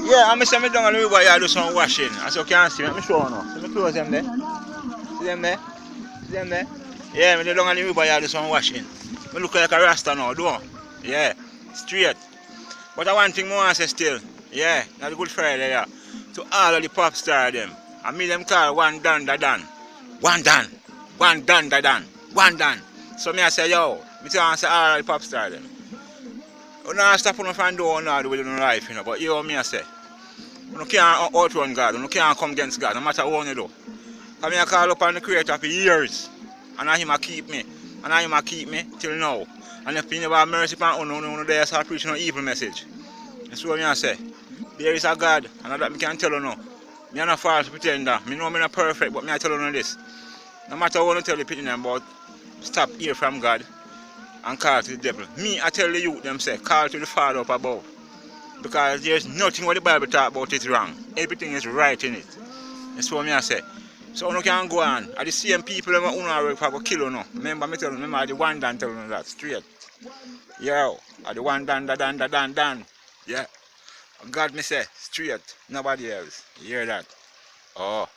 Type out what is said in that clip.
Yeah, I'm saying me down on the river here do some washing. As you can see, let me show you now. See me close them there. See them there? See them there? Yeah, me down on the river here do some washing. Me look like a rasta now, do I? Yeah, straight. But I one thing more I say still. Yeah, that's the Good Friday, yeah. To all of the pop star them. I mean them call one done da done. One done. One done da done. One done. So me I say yo, me tell I say all of the pop star them. You know stop on from doing all the way in life, you know, but you know me I say. You can't outrun God, you can't come against God, no matter what you do. Because I call upon the Creator for years, and I him a keep me, and I him a keep me till now. And if you never have mercy upon you, there start preaching an evil message. That's what I say. There is a God, and that I can tell you now. Me are not false pretender. Me know I'm not perfect, but me I tell you this. No matter what you tell the people about, stop hear from God and call to the devil. Me, I tell the youth them say, call to the Father up above. Because there's nothing what the Bible talk about is wrong. Everything is right in it. That's what I say. So you can go on. Are the same people who are work for kill you now. Remember me telling remember the one done telling you that straight. Yo, are the one done. Yeah. God me say straight. Nobody else. You hear that? Oh.